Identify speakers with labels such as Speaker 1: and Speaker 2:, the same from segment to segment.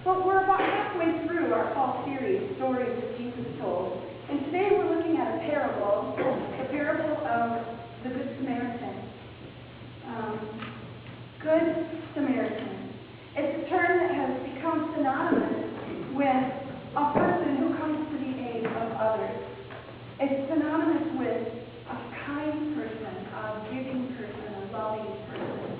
Speaker 1: But we're about halfway through our fall series, Stories that Jesus Told. And today we're looking at a parable, the parable of the Good Samaritan. Good Samaritan. It's a term that has become synonymous with a person who comes to the aid of others. It's synonymous with a kind person, a giving person, a loving person.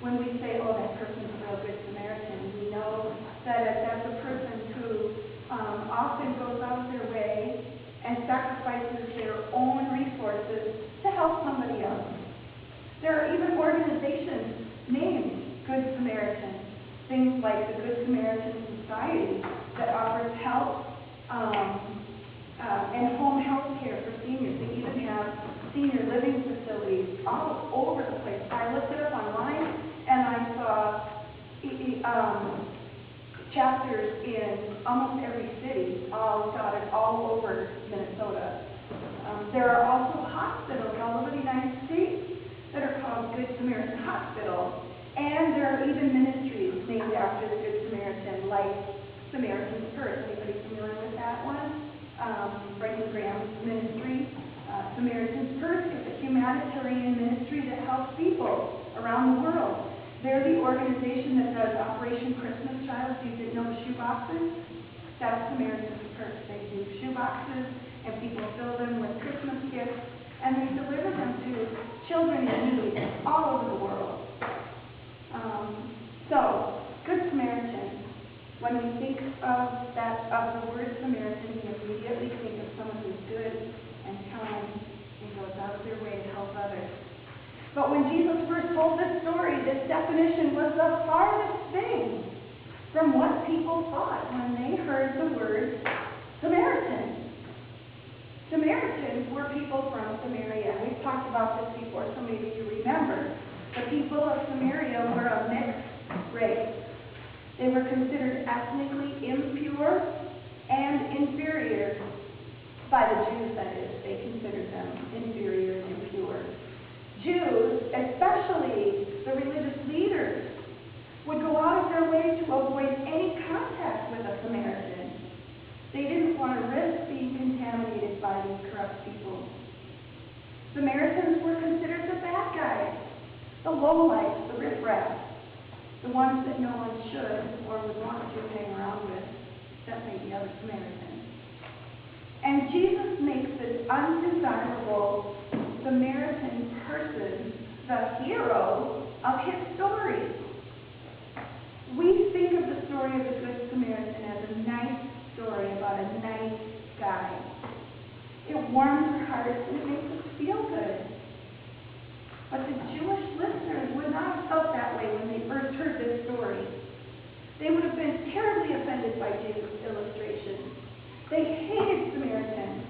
Speaker 1: When we say, oh, that person's a real good Samaritan, we know that that's a person who often goes out of their way and sacrifices their own resources to help somebody else. There are even organizations named Good Samaritan, things like the Good Samaritan Society that offers help and home health care for seniors. They even have senior living facilities all over the place. I looked it up online and I saw chapters in almost every city, all dotted all over Minnesota. There are also hospitals all over the United States that are called Good Samaritan Hospital. And there are even ministries named after the Good Samaritan, like Samaritan's Purse. Anybody familiar with that one? Franklin Graham's ministry. Samaritan's Purse is a humanitarian ministry that helps people around the world. They're the organization that does Operation Christmas Child. So you didn't know the shoe boxes? That's Samaritan's Purse. They do shoe boxes, and people fill them with Christmas gifts, and they deliver them to children in need all over the world. So, Good Samaritan. When we think of the word Samaritan, we immediately think of someone who's good and kind and goes out of their way to help others. But when Jesus first told this story, this definition was the farthest thing from what people thought when they heard the word Samaritan. Samaritans were people from Samaria. We've talked about this before, so maybe you remember. The people of Samaria were a mixed race. They were considered ethnically impure and inferior by the Jews, that is. They considered them inferior and impure. Jews, especially the religious leaders, would go out of their way to avoid any contact with a Samaritan. They didn't want to risk being contaminated by these corrupt people. Samaritans were considered the bad guys, the lowlifes, the riffraff, the ones that no one should or would want to hang around with, except maybe other Samaritans. And Jesus makes this undesirable Samaritan person the hero of his story. We think of the story of the Good Samaritan as a nice story about a nice guy. It warms our hearts and it makes us feel good. But the Jewish listeners would not have felt that way when they first heard this story. They would have been terribly offended by Jesus' illustration. They hated Samaritans,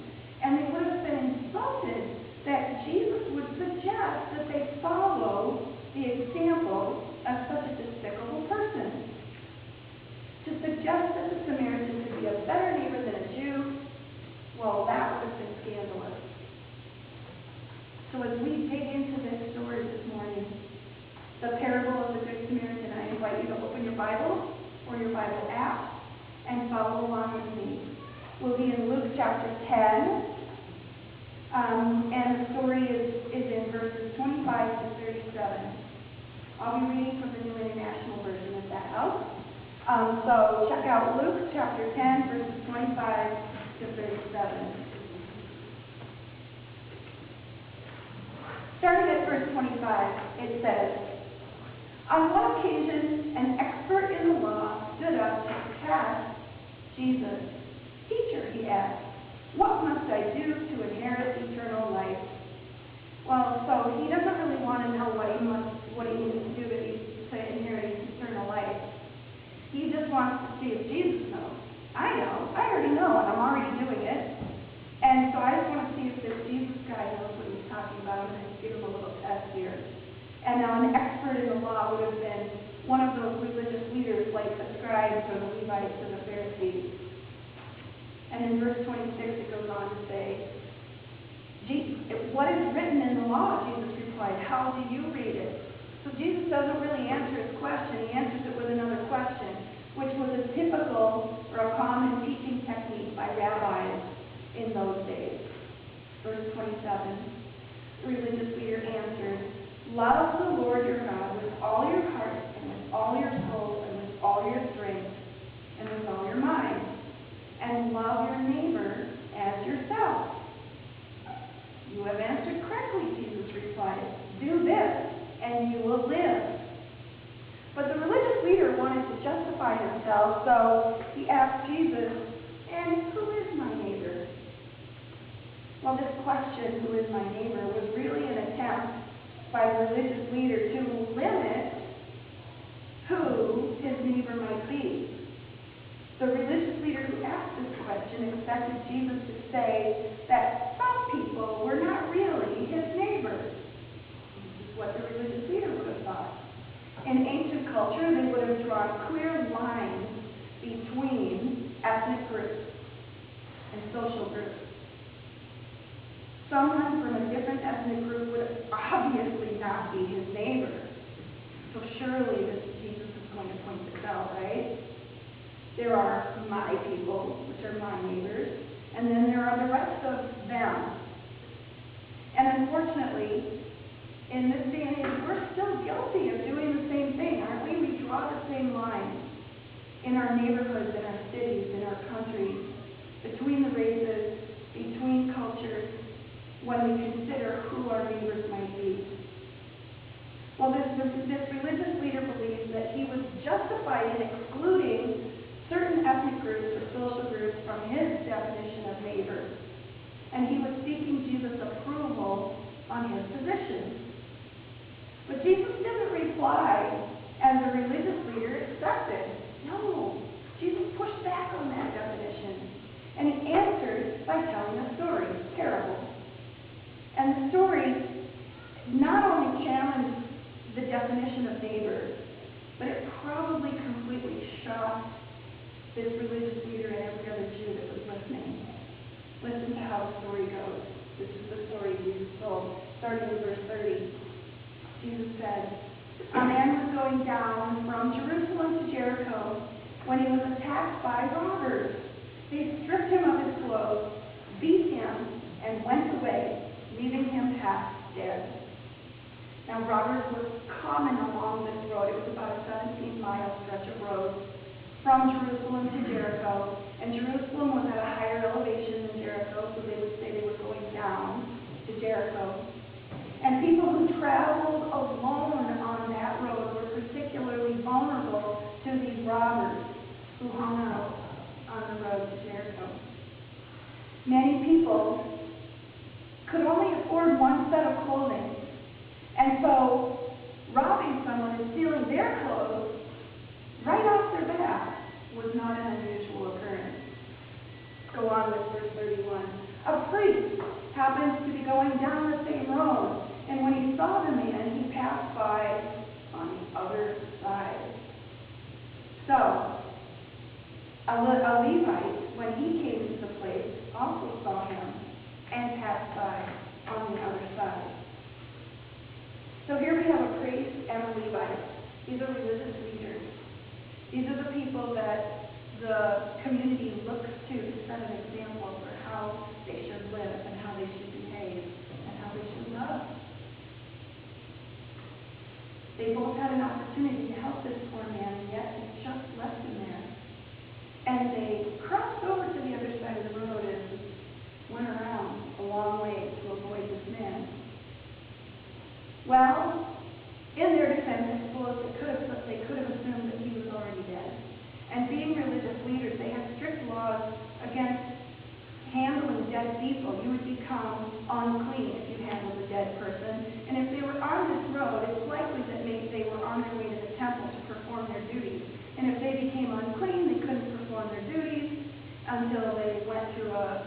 Speaker 1: and they would have been insulted that Jesus would suggest that they follow the example of such a despicable person. To suggest that the Samaritan could be a better neighbor than a Jew, well, that would have been scandalous. So as we dig into this story this morning, the parable of the Good Samaritan, I invite you to open your Bible or your Bible app and follow along with me. We'll be in Luke chapter 10, and the story is in verses 25 to 37. I'll be reading from the New International Version if that helps. So check out Luke chapter 10, verses 25 to 37. Starting at verse 25, it says, on one occasion, an expert in the law stood up to test Jesus. Teacher, he asked, what must I do to inherit eternal life? Well, so he doesn't really want to know what he needs to do to inherit eternal life. He just wants to see if Jesus knows. I know. I already know, and I'm already doing it. And so I just want to see if this Jesus guy knows what he's talking about. I'm going to give him a little test here. And now an expert in the law would have been one of those religious leaders like the scribes or the Levites or the Pharisees. And in verse 26 it goes on to say, what is written in the law? Jesus replied, how do you read it? So Jesus doesn't really answer his question. He answers it with another question, which was a wanted to justify himself, so he asked Jesus, "And who is my neighbor?" Well, this question, "who is my neighbor?" was really an attempt by the religious leader to limit who his neighbor might be. The religious leader who asked this question expected Jesus to say that some people were not really his neighbors. This is what the religious leader would have thought. In ancient culture, they would have drawn clear lines between ethnic groups and social groups. Someone from a different ethnic group would obviously not be his neighbor. So surely Jesus is going to point this out, right? There are my people, which are my neighbors, and then there are the rest of them. And unfortunately, in this day and age, we're still guilty of doing the same thing, aren't we? We draw the same lines in our neighborhoods, in our cities, in our countries, between the races, between cultures, when we consider who our neighbors might be. Well, this religious leader believes that he was justified in excluding certain ethnic groups or social groups from his definition of neighbor. And he was seeking Jesus' approval on his position. But Jesus didn't reply as the religious leader expected. No, Jesus pushed back on that definition. And he answered by telling a story, a parable. And the story not only challenged the definition of neighbor, but it probably completely shocked this religious leader and every other Jew that was listening. Listen to how the story goes. This is the story Jesus told, starting in verse 30. Jesus said, "A man was going down from Jerusalem to Jericho when he was attacked by robbers. They stripped him of his clothes, beat him, and went away, leaving him half dead." Now, robbers were common along this road. It was about a 17-mile stretch of road from Jerusalem to Jericho. And Jerusalem was at a higher elevation than Jericho, so they would say they were going down to Jericho. And people who traveled alone on that road were particularly vulnerable to these robbers who hung out on the road to Jericho. Many people could only afford one set of clothing. And so robbing someone and stealing their clothes right off their back was not an unusual occurrence. Go on with verse 31. A priest happens to be going down the same road, and when he saw the man, he passed by on the other side. So, a Levite, when he came to the place, also saw him and passed by on the other side. So here we have a priest and a Levite. These are religious leaders. These are the people that the community looks to set an example for how they should live and how they should behave and how they should love. They both had an opportunity to help this poor man, and yet they just left him there. And they crossed over to the other side of the road and went around a long way to avoid this man. Well, in their defense, I suppose they could have assumed that he was already dead. And being religious leaders, they had strict laws against handling dead people. You would become unclean if you handled a dead person. And if they were on this road, it's likely that maybe they were on their way to the temple to perform their duties. And if they became unclean, they couldn't perform their duties until they went through a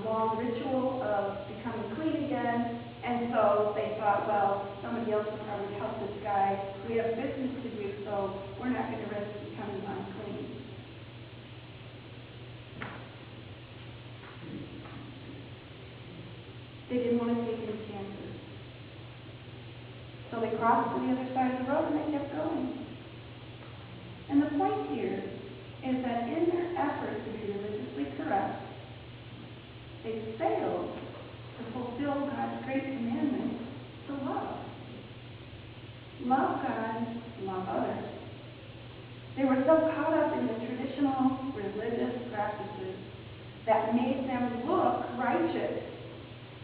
Speaker 1: long ritual of becoming clean again. And so they thought, well, somebody else will probably help this guy. We have business to do, so we're not going to risk becoming unclean. They didn't want to take any chances. So they crossed to the other side of the road and they kept going. And the point here is that in their effort to be religiously correct, they failed to fulfill God's great commandment to love. Love God, love others. They were so caught up in the traditional religious practices that made them look righteous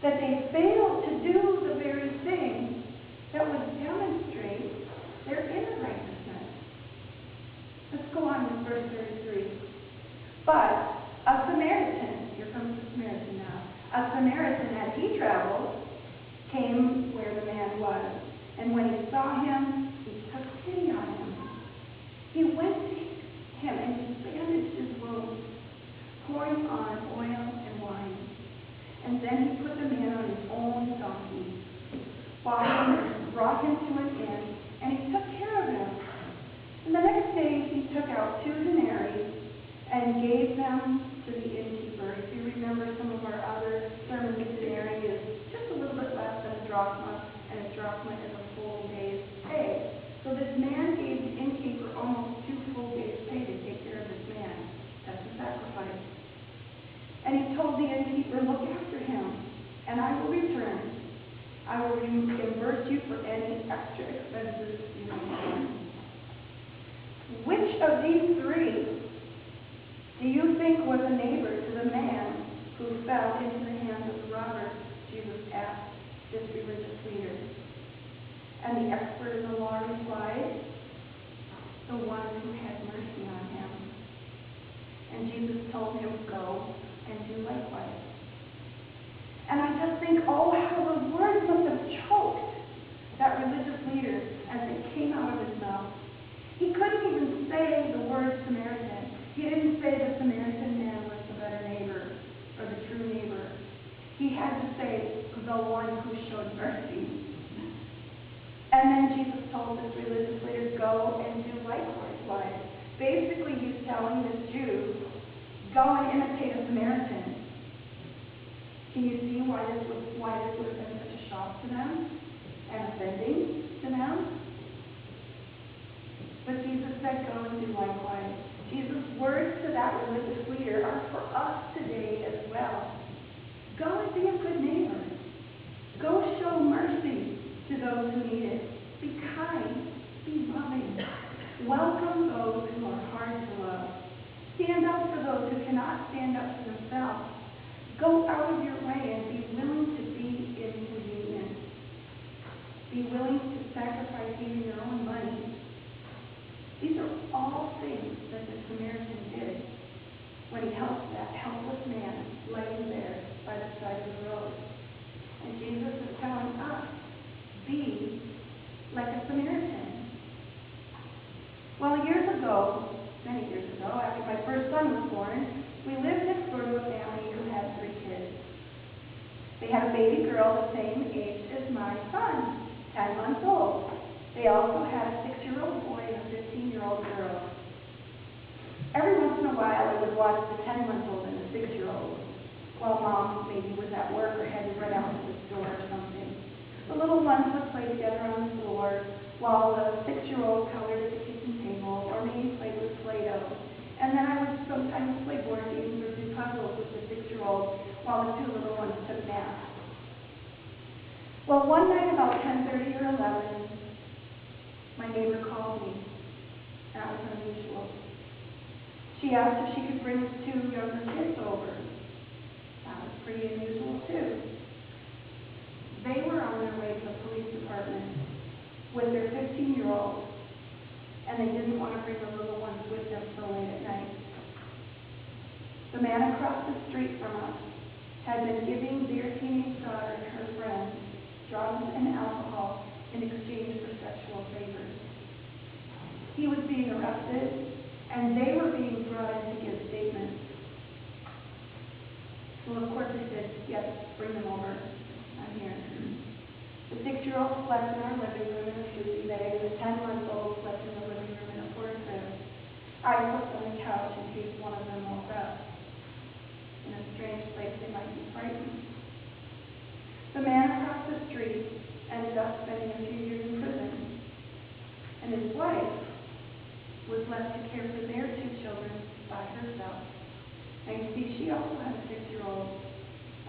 Speaker 1: that they failed to do the very thing that would demonstrate their inner righteousness. verse 33. But a Samaritan, here comes the Samaritan now, a Samaritan, as he traveled, came where the man was. And when he saw him, he took pity on him. He went to him and he bandaged his wounds, pouring on oil and wine. And then he put the man on his own donkey, brought him to an inn, and he took care of him. And the next day he took out 2 denarii and gave them to the innkeeper. If you remember some of our other sermons, a denarii is just a little bit less than a drachma, and a drachma is a full day's pay. So this man gave the innkeeper almost 2 full days' pay to take care of this man. That's a sacrifice. And he told the innkeeper, look after him, and I will return. I will reimburse you for any extra expenses you may have. Which of these 3 do you think was a neighbor to the man who fell into the hands of the robbers? Jesus asked this religious leader. And the expert in the law replied, the one who had mercy on him. And Jesus told him, go and do likewise. And I just think, oh, how the words must have choked that religious leader as they came out of his mouth. He couldn't even say the word Samaritan. He didn't say the Samaritan man was the better neighbor or the true neighbor. He had to say the one who showed mercy. And then Jesus told this religious leader, go and do likewise. Basically, he's telling this Jew, go and imitate a Samaritan. Can you see why this would have been such a shock to them and offending to them? But Jesus said, go and do likewise. Jesus' words to that religious leader are for us today as well. Go and be a good neighbor. Go show mercy to those who need it. Be kind. Be loving. Welcome those who are hard to love. Stand up for those who cannot stand up for themselves. Go out of your way and be willing to be inconvenient. Be willing to sacrifice even your own money. These are all things that the Samaritan did when he helped that helpless man laying there by the side of the road. And Jesus is telling us, be like a Samaritan. Well, years ago, many years ago, after my first son was born, we lived next door to a family who had 3 kids. They had a baby girl the same age as my son, 10 months old. They also had a 6-year-old boy and a 15-year-old girl. Every once in a while, I would watch the 10-month-old and the 6-year-old while mom maybe was at work or had to run out to the store or something. The little ones would play together on the floor while the 6-year-old colored at the kitchen table or maybe played with Play-Doh. And then I would sometimes play board games or do puzzles with the 6-year-old while the 2 little ones took naps. Well, one night about 10:30 or 11, my neighbor called me. That was unusual. She asked if she could bring 2 younger kids over. That was pretty unusual, too. They were on their way to the police department with their 15-year-old, and they didn't want to bring the little ones with them so late at night. The man across the street from us had been giving their teenage daughter and her friends drugs and alcohol in exchange for sexual favors. He was being arrested, and they were being brought in to give statements. So of course they said, yes, bring them over. I'm here. The 6-year-old slept in our living room in a sleeping bag, and the 10-month-old slept in the living room in a porta crib. I slept on the couch in case one of them woke up. In a strange place, they might be frightened. The man across the street ended up spending a few years in prison, and his wife was left to care for their 2 children by herself. Now you see, she also had a 6-year-old,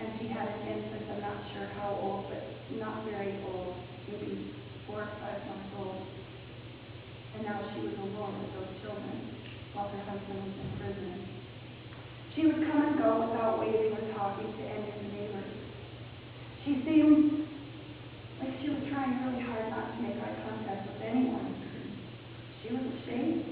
Speaker 1: and she had an infant, I'm not sure how old, but not very old, maybe 4 or 5 months old. And now she was alone with those children while her husband was in prison. She would come and go without waving or talking to any of the neighbors. She seemed like she was trying really hard not to make eye contact with anyone. She was ashamed.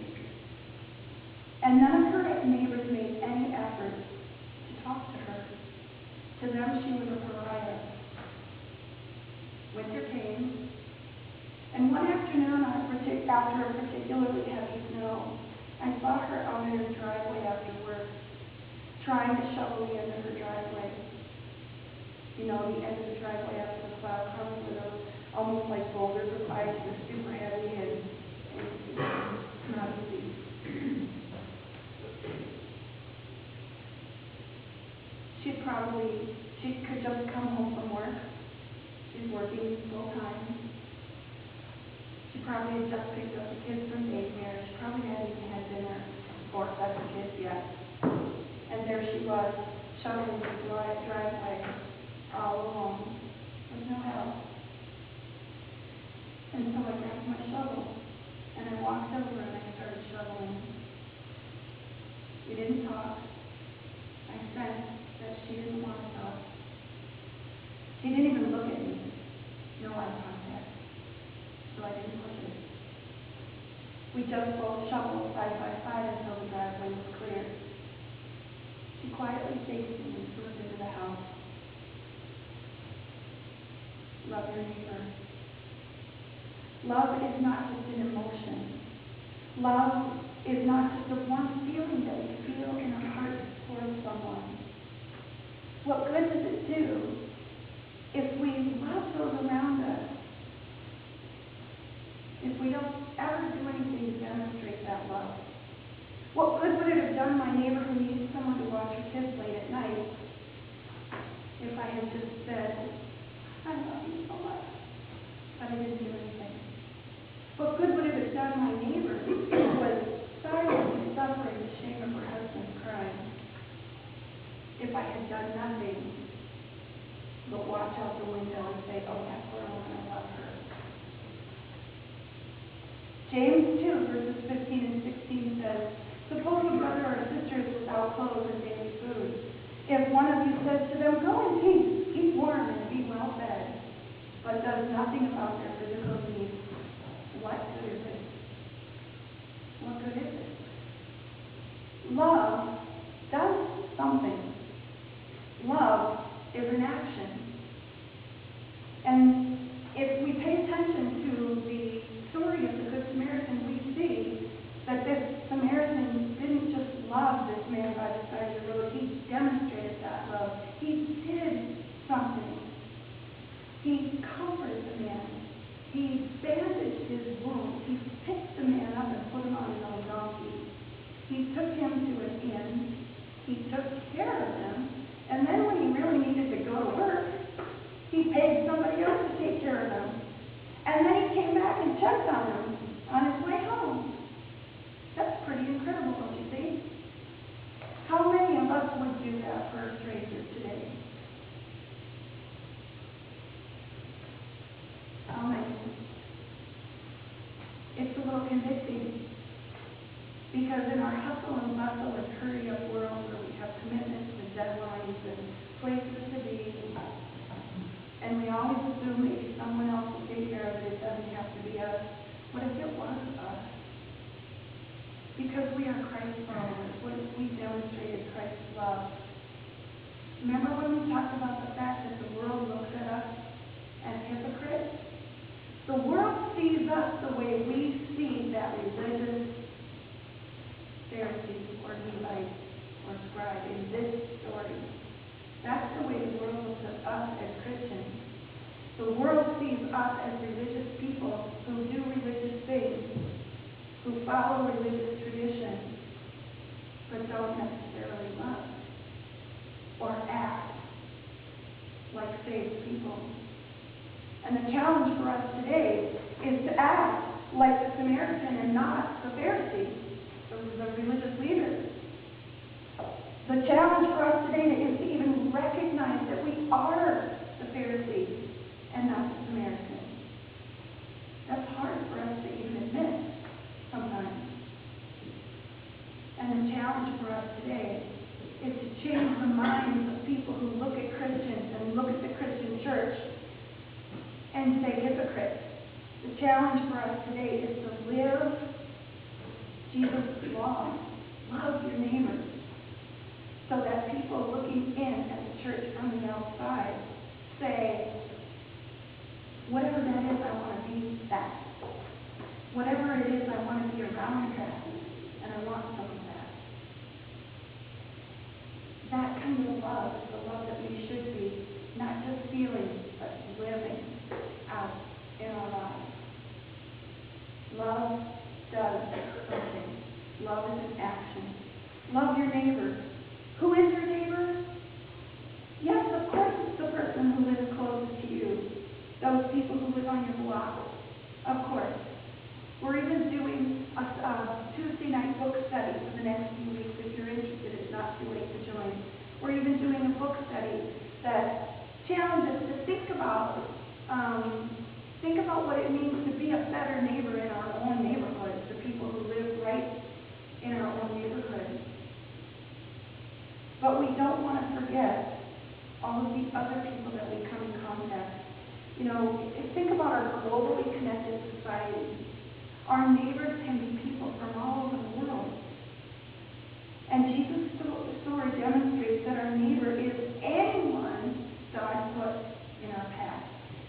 Speaker 1: You know, the end of the driveway after the plow comes with those almost like boulders of ice. They're super heavy and it's not easy. She could just come home from work. She's working full time. She probably had just picked up the kids from daycare. She probably hadn't even had dinner or fed the kids yet. And there she was, shoveling the driveway all alone with no help. And so I grabbed my shovel and I walked over and I started shoveling. We didn't talk. I sensed that she didn't want to talk. She didn't even look at me. No eye contact. So I didn't push it. We just both shoveled side by side until the driveway was clear. She quietly faced me and slipped into the house. Love your neighbor. Love is not just an emotion. Love is not just a warm feeling that we feel in our hearts towards someone. What good does it do if we love those around us, if we don't ever do anything to demonstrate that love? What good would it have done my neighbor who needed someone to watch her kids late at night if I had just said, I love you so much, but I didn't do anything? What good would it have done my neighbor who was silently suffering the shame of her husband's crime if I had done nothing but watch out the window and say, oh, that poor woman, I love her? James 2, verses 15 and 16 says, suppose a brother or a sister is without clothes and daily food. If one of you says to them, go in peace, keep warm and be well fed, but does nothing about their physical needs, what good is it? What good is it? Love does something. Love is an action. And if we pay attention to the story of the Good Samaritan, we see that this Samaritan didn't just love this man by the side of the road. He demonstrated that love. He did something. He comforted the man. He bandaged his wounds. He picked the man up and put him on his own donkey. He took him to an inn. He took care of him. And then when he really needed to go to work, he paid somebody else to take care of him. And then he came back and checked on him on his way home. That's pretty incredible, don't you think? How many of us would do that for a stranger today? How many? It's a little convicting. Because in our hustle and bustle and hurry up world where we have commitments and deadlines and places to be, and we always assume maybe someone else will take care of it, it doesn't have to be us. What if it was us? Because we are Christ followers. What if we demonstrated Christ's love? Remember when we talked about the fact that the world looks at us as hypocrites? The world sees us the way we see that religious Pharisee or Levite or scribe in this story. That's the way the world looks at us as Christians. The world sees us as religious people who do religious things, who follow religious traditions, but don't necessarily love or act like saved people. And the challenge for us today is to act like the Samaritan and not the Pharisee, the religious leaders. The challenge for us today is to even recognize that we are the Pharisee and not the Samaritan. That's hard for us to even admit sometimes. And the challenge for us today is to change the minds of people who look at Christians and look at the Christian church and say hypocrites. The challenge for us today is to live Jesus' law. Love your neighbors. So that people looking in at the church from the outside say, whatever that is, I want to be that. Whatever it is, I want to be around that. And I want some of that. That kind of love is the love that we should be, not just Love your neighbor. Who is your neighbor? Yes, of course it's the person who lives closest to you. Those people who live on your block. Of course. We're even doing a Tuesday night book study for the next few weeks. If you're interested, it's not too late to join. We're even doing a book study that challenges to think about what it means to be a better neighbor in our own neighborhoods, the people who live right in our own neighborhood. But we don't want to forget all of the other people that we come in contact. You know, think about our globally connected society. Our neighbors can be people from all over the world. And Jesus' story demonstrates that our neighbor is anyone God puts in our path.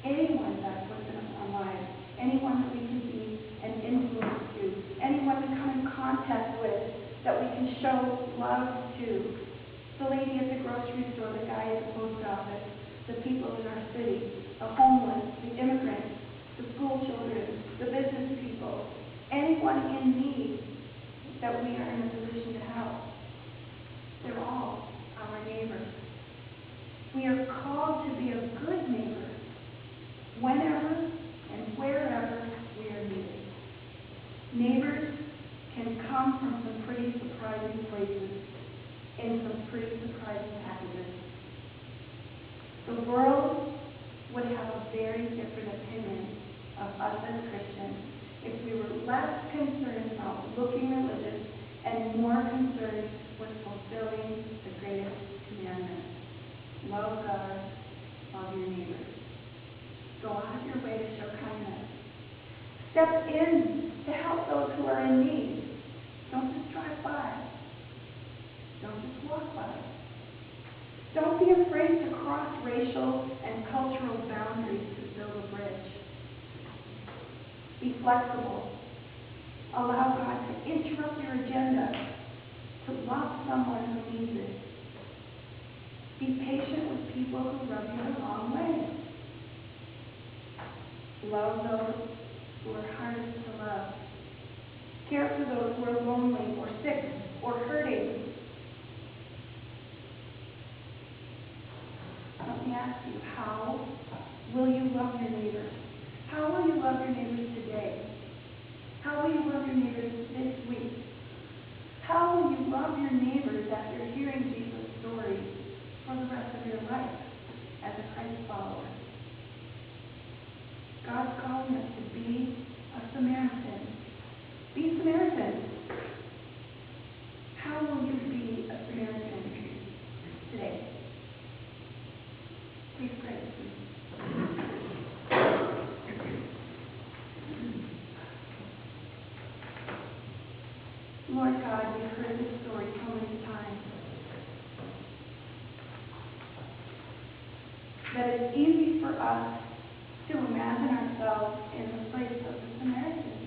Speaker 1: Anyone God puts in our lives. Anyone that we can be an influence to. Anyone we come in contact with that we can show love to. The lady at the grocery store, the guy at the post office, the people in our city, the homeless, the immigrants, the school children, the business people, anyone in need that we are in a position to help. They're all our neighbors. We are called to be a good neighbor whenever and wherever we are needed. Neighbors can come from some pretty surprising places in some pretty surprising packages. The world would have a very different opinion of us as Christians if we were less concerned about looking religious and more concerned with fulfilling the greatest commandment. Love God, love your neighbor. Go out of your way to show kindness. Step in to help those who are in need. Don't just drive by. Don't just walk by. Don't be afraid to cross racial and cultural boundaries to build a bridge. Be flexible. Allow God to interrupt your agenda to love someone who needs it. Be patient with people who rub you the wrong way. Love those who are hardest to love. Care for those who are lonely or sick or hurting. Let me ask you, how will you love your neighbors? How will you love your neighbors today? How will you love your neighbors this week? How will you love your neighbors after hearing Jesus' story for the rest of your life as a Christ follower? God's calling us to be a Samaritan. Be Samaritans. How will you be a Samaritan today? Please pray with me. Lord God, we've heard this story so many times that it's easy for us to imagine ourselves in the place of the Samaritan.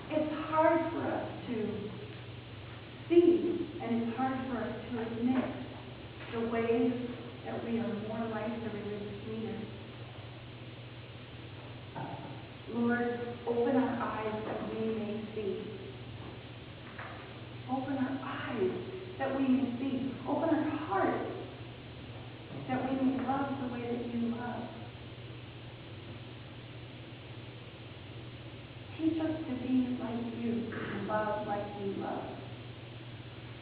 Speaker 1: It's hard for us to see, and it's hard for us to admit the ways that we are more like the religious leaders. Lord, open our eyes that we may see. Open our eyes that we may see. Open our hearts that we may love the way that you love. Teach us to be like you, to love like you love.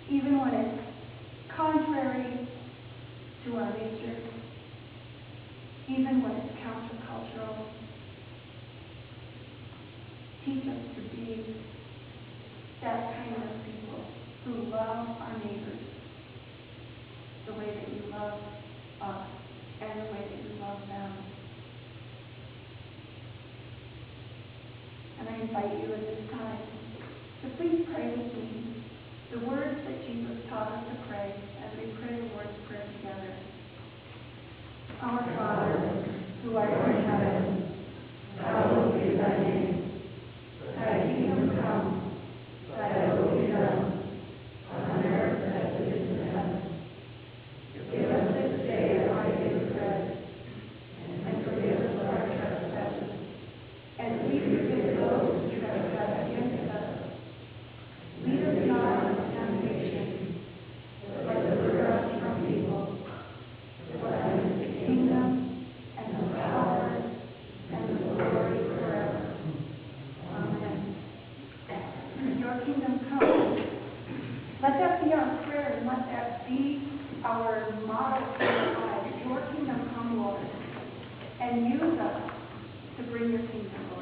Speaker 1: Even when it's contrary to our nature, even when it's countercultural. Teach us to be that kind of people who love our neighbors the way that you love us and the way that you love them. And I invite you at this time to please pray with me the words that Jesus taught us to pray as we pray the Lord's Prayer together. Our Father, who art in heaven, hallowed be thy name. Thy kingdom come, thy will be done, on earth as it is in heaven. Give us this day our daily bread, and forgive us our trespasses, and we forgive those who trespass against us. Lead us not into temptation, Let that be our prayer, and let that be our motto for our lives. Your kingdom come, Lord, and use us to bring your kingdom, Lord.